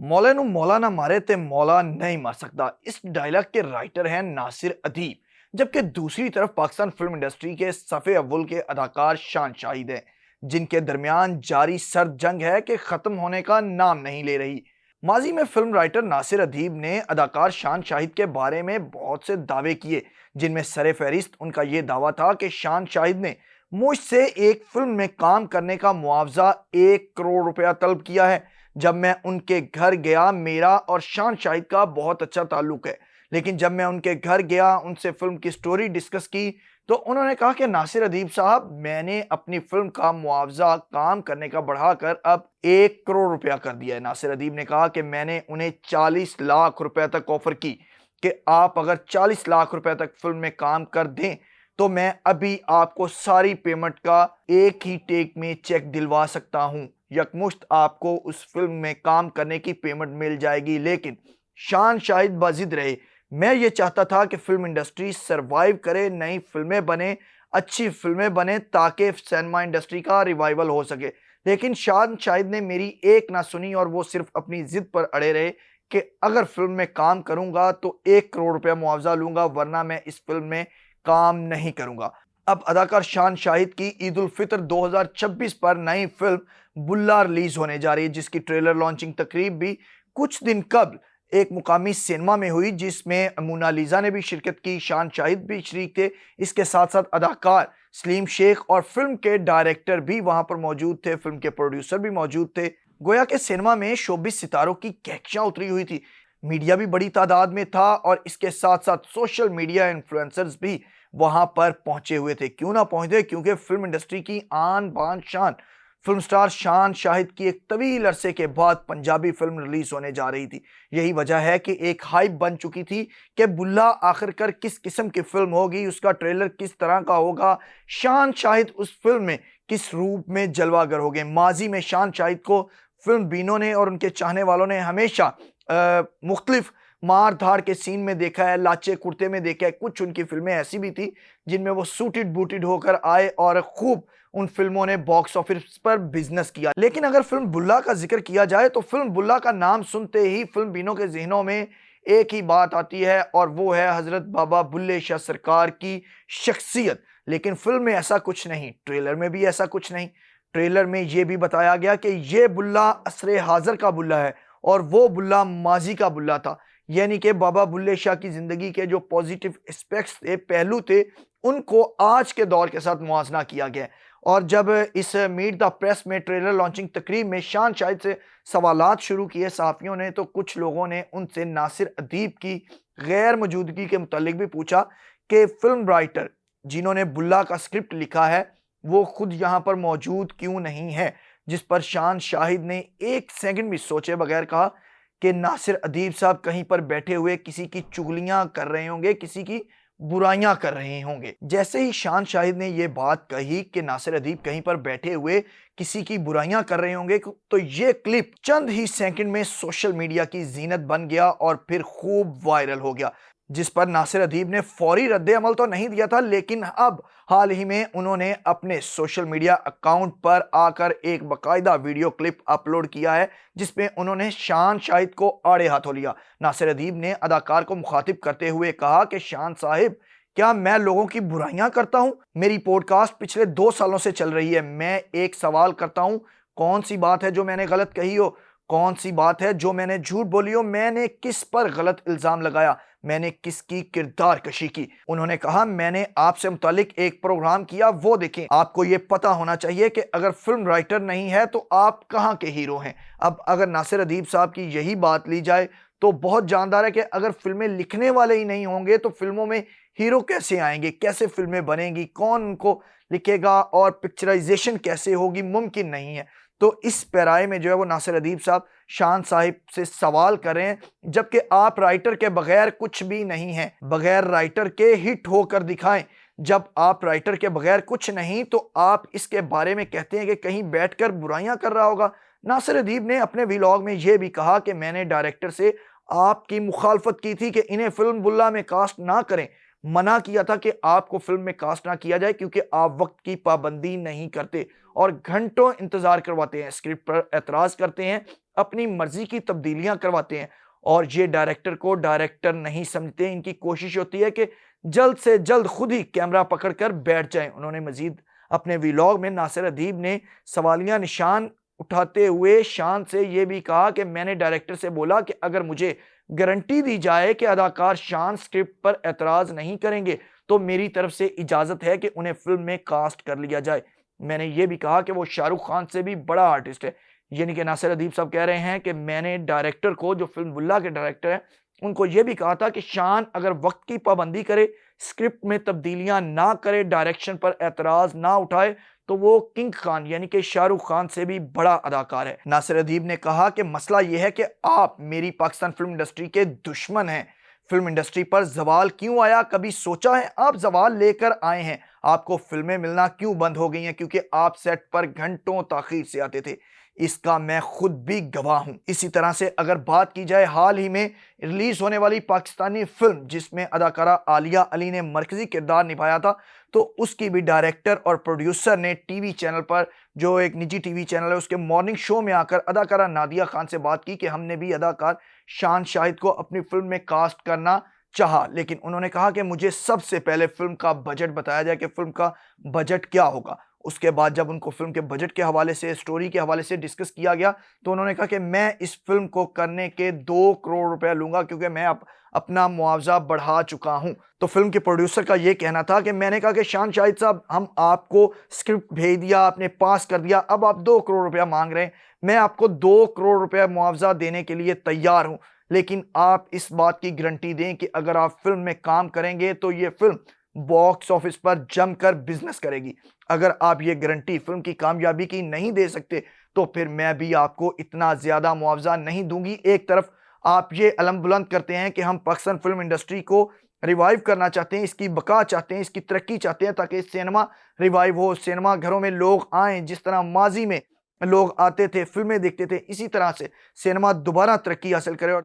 मौले नू मौला ना मारे ते मौला नहीं मार सकता। इस डायलॉग के राइटर हैं नासिर अदीब, जबकि दूसरी तरफ पाकिस्तान फिल्म इंडस्ट्री के सफ़े अव्वल के अदाकार शान शाहिद हैं, जिनके दरमियान जारी सर्द जंग है कि ख़त्म होने का नाम नहीं ले रही। माजी में फिल्म राइटर नासिर अदीब ने अदाकार शान शाहिद के बारे में बहुत से दावे किए, जिनमें सरे फहरिस्त उनका यह दावा था कि शान शाहिद ने मुझसे एक फिल्म में काम करने का मुआवजा 1 करोड़ रुपया तलब किया है। जब मैं उनके घर गया, मेरा और शान शाहिद का बहुत अच्छा ताल्लुक है, लेकिन जब मैं उनके घर गया, उनसे फिल्म की स्टोरी डिस्कस की, तो उन्होंने कहा कि नासिर अदीब साहब, मैंने अपनी फिल्म का मुआवजा काम करने का बढ़ाकर अब 1 करोड़ रुपया कर दिया है। नासिर अदीब ने कहा कि मैंने उन्हें 40 लाख रुपए तक ऑफर की कि आप अगर 40 लाख रुपए तक फिल्म में काम कर दें तो मैं अभी आपको सारी पेमेंट का एक ही टेक में चेक दिलवा सकता हूं। यकमुश्त आपको उस फिल्म में काम करने की पेमेंट मिल जाएगी। लेकिन शान शाहिद बाजिद रहे, मैं ये चाहता था कि फिल्म इंडस्ट्री सरवाइव करे, नई फिल्में बने, अच्छी फिल्में बने, ताकि सिनेमा इंडस्ट्री का रिवाइवल हो सके। लेकिन शान शाहिद ने मेरी एक ना सुनी और वो सिर्फ अपनी जिद पर अड़े रहे कि अगर फिल्म में काम करूंगा तो 1 करोड़ रुपया मुआवजा लूंगा, वरना मैं इस फिल्म में काम नहीं करूंगा। अब अदाकार शान शाहिद की ईद उल फितर 2026 पर नई फिल्म बुल्ला रिलीज होने जा रही है, जिसकी ट्रेलर लॉन्चिंग तकरीब भी कुछ दिन कबल एक मुकामी सिनेमा में हुई, जिसमें मोनालिसा ने भी शिरकत की, शान शाहिद भी शरीक थे। इसके साथ साथ अदाकार सलीम शेख और फिल्म के डायरेक्टर भी वहां पर मौजूद थे, फिल्म के प्रोड्यूसर भी मौजूद थे। गोया के सिनेमा में शोबिस सितारों की कहकशां उतरी हुई थी, मीडिया भी बड़ी तादाद में था और इसके साथ साथ सोशल मीडिया इन्फ्लुएंसर्स भी वहां पर पहुंचे हुए थे। क्यों ना पहुंचे, क्योंकि फिल्म इंडस्ट्री की आन बान शान फिल्म स्टार शान शाहिद की एक तवील अरसे के बाद पंजाबी फिल्म रिलीज होने जा रही थी। यही वजह है कि एक हाइप बन चुकी थी कि बुल्ला आखिरकार किस किस्म की फिल्म होगी, उसका ट्रेलर किस तरह का होगा, शान शाहिद उस फिल्म में किस रूप में जलवागर हो गए। माजी में शान शाहिद को फिल्म बीनों ने और उनके चाहने वालों ने हमेशा मुख्तलिफ मार धाड़ के सीन में देखा है, लाचे कुर्ते में देखा है। कुछ उनकी फिल्में ऐसी भी थी जिनमें वो सूटेड बूटेड होकर आए और खूब उन फिल्मों ने बॉक्स ऑफिस पर बिजनेस किया। लेकिन अगर फिल्म बुल्ला का जिक्र किया जाए तो फिल्म बुल्ला का नाम सुनते ही फिल्म बीनों के जहनों में एक ही बात आती है और वो है हजरत बाबा बुल्ले शाह सरकार की शख्सियत। लेकिन फिल्म में ऐसा कुछ नहीं, ट्रेलर में भी ऐसा कुछ नहीं। ट्रेलर में ये भी बताया गया कि ये बुल्ला असरे हाजिर का बुल्ला है और वो बुल्ला माजी का बुल्ला था, यानी कि बाबा बुल्ले शाह की जिंदगी के जो पॉजिटिव एस्पेक्ट्स थे, पहलू थे, उनको आज के दौर के साथ मुआजना किया गया। और जब इस मीट द प्रेस में ट्रेलर लॉन्चिंग तकरीब में शान शाहिद से सवालात शुरू किए सहाफ़ियों ने, तो कुछ लोगों ने उनसे नासिर अदीब की गैर मौजूदगी के मुतालिक भी पूछा कि फिल्म राइटर जिन्होंने बुल्ला का स्क्रिप्ट लिखा है वो खुद यहाँ पर मौजूद क्यों नहीं है। जिस पर शान शाहिद ने एक सेकंड भी सोचे बगैर कहा कि नासिर अदीब साहब कहीं पर बैठे हुए किसी की चुगलियां कर रहे होंगे, किसी की बुराइयां कर रहे होंगे। जैसे ही शान शाहिद ने यह बात कही कि नासिर अदीब कहीं पर बैठे हुए किसी की बुराइयां कर रहे होंगे, तो ये क्लिप चंद ही सेकंड में सोशल मीडिया की जीनत बन गया और फिर खूब वायरल हो गया। जिस पर नासिर अदीब ने फौरी रद्दे अमल तो नहीं दिया था, लेकिन अब हाल ही में उन्होंने अपने सोशल मीडिया अकाउंट पर आकर एक बाकायदा वीडियो क्लिप अपलोड किया है, जिसमें उन्होंने शान शाहिद को आड़े हाथों लिया। नासिर अदीब ने अदाकार को मुखातिब करते हुए कहा कि शान साहिब, क्या मैं लोगों की बुराइयां करता हूं? मेरी पॉडकास्ट पिछले 2 सालों से चल रही है। मैं एक सवाल करता हूं, कौन सी बात है जो मैंने गलत कही हो, कौन सी बात है जो मैंने झूठ बोली हो, मैंने किस पर गलत इल्जाम लगाया, मैंने किसकी किरदार कशी की? उन्होंने कहा, मैंने आपसे मुतालिक एक प्रोग्राम किया, वो देखें। आपको यह पता होना चाहिए कि अगर फिल्म राइटर नहीं है तो आप कहां के हीरो हैं। अब अगर नासिर अदीब साहब की यही बात ली जाए तो बहुत जानदार है कि अगर फिल्में लिखने वाले ही नहीं होंगे तो फिल्मों में हीरो कैसे आएंगे, कैसे फिल्में बनेंगी, कौन उनको लिखेगा और पिक्चराइजेशन कैसे होगी, मुमकिन नहीं है। तो इस पैराए में जो है वो नासिर अदीब साहब शान साहिब से सवाल कर रहे हैं, जबकि आप राइटर के बगैर कुछ भी नहीं हैं। बगैर राइटर के हिट होकर दिखाएं। जब आप राइटर के बगैर कुछ नहीं तो आप इसके बारे में कहते हैं कि कहीं बैठकर बुराइयां कर रहा होगा। नासिर अदीब ने अपने व्लॉग में यह भी कहा कि मैंने डायरेक्टर से आपकी मुखालफत की थी कि इन्हें फिल्म बुल्ला में कास्ट ना करें, मना किया था कि आपको फिल्म में कास्ट ना किया जाए क्योंकि आप वक्त की पाबंदी नहीं करते और घंटों इंतजार करवाते हैं, स्क्रिप्ट पर एतराज करते हैं, अपनी मर्जी की तब्दीलियां करवाते हैं और ये डायरेक्टर को डायरेक्टर नहीं समझते। इनकी कोशिश होती है कि जल्द से जल्द खुद ही कैमरा पकड़कर बैठ जाएं। उन्होंने मजीद अपने व्लॉग में नासिर अदीब ने सवालिया निशान उठाते हुए शान से यह भी कहा कि मैंने डायरेक्टर से बोला कि अगर मुझे गारंटी दी जाए कि अदाकार शान स्क्रिप्ट पर एतराज नहीं करेंगे तो मेरी तरफ से इजाजत है कि उन्हें फिल्म में कास्ट कर लिया जाए। मैंने ये भी कहा कि वो शाहरुख खान से भी बड़ा आर्टिस्ट है। यानी कि नासिर अदीब साहब कह रहे हैं कि मैंने डायरेक्टर को, जो फिल्म बुल्ला के डायरेक्टर हैं, उनको यह भी कहा था कि शान अगर वक्त की पाबंदी करे, स्क्रिप्ट में तब्दीलियां ना करे, डायरेक्शन पर एतराज ना उठाए तो वो किंग खान यानी कि शाहरुख खान से भी बड़ा अदाकार है। नासिर अदीब ने कहा कि मसला यह है कि आप मेरी पाकिस्तान फिल्म इंडस्ट्री के दुश्मन हैं। फिल्म इंडस्ट्री पर जवाल क्यों आया, कभी सोचा है? आप जवाल लेकर आए हैं। आपको फिल्में मिलना क्यों बंद हो गई हैं? क्योंकि आप सेट पर घंटों ताखीर से आते थे। इसका मैं खुद भी गवाह हूं। इसी तरह से अगर बात की जाए हाल ही में रिलीज होने वाली पाकिस्तानी फिल्म जिसमें अदाकारा आलिया अली ने मरकजी किरदार निभाया था, तो उसकी भी डायरेक्टर और प्रोड्यूसर ने टीवी चैनल पर, जो एक निजी टीवी चैनल है, उसके मॉर्निंग शो में आकर अदाकारा नादिया खान से बात की कि हमने भी अदाकार शान शाहिद को अपनी फिल्म में कास्ट करना चाहा, लेकिन उन्होंने कहा कि मुझे सबसे पहले फिल्म का बजट बताया जाए कि फिल्म का बजट क्या होगा। उसके बाद जब उनको फिल्म के बजट के हवाले से, स्टोरी के हवाले से डिस्कस किया गया तो उन्होंने कहा कि मैं इस फिल्म को करने के 2 करोड़ रुपए लूंगा क्योंकि मैं अपना मुआवजा बढ़ा चुका हूं। तो फिल्म के प्रोड्यूसर का यह कहना था कि मैंने कहा कि शान शाहिद साहब, हम आपको स्क्रिप्ट भेज दिया, आपने पास कर दिया, अब आप 2 करोड़ रुपया मांग रहे हैं। मैं आपको 2 करोड़ रुपया मुआवजा देने के लिए तैयार हूं, लेकिन आप इस बात की गारंटी दें कि अगर आप फिल्म में काम करेंगे तो ये फिल्म बॉक्स ऑफिस पर जमकर बिजनेस करेगी। अगर आप ये गारंटी फिल्म की कामयाबी की नहीं दे सकते तो फिर मैं भी आपको इतना ज्यादा मुआवजा नहीं दूंगी। एक तरफ आप ये अलम बुलंद करते हैं कि हम पाकिस्तान फिल्म इंडस्ट्री को रिवाइव करना चाहते हैं, इसकी बका चाहते हैं, इसकी तरक्की चाहते हैं ताकि सिनेमा रिवाइव हो, सिनेमा घरों में लोग आएं, जिस तरह माजी में लोग आते थे, फिल्में देखते थे, इसी तरह से सिनेमा दोबारा तरक्की हासिल करे।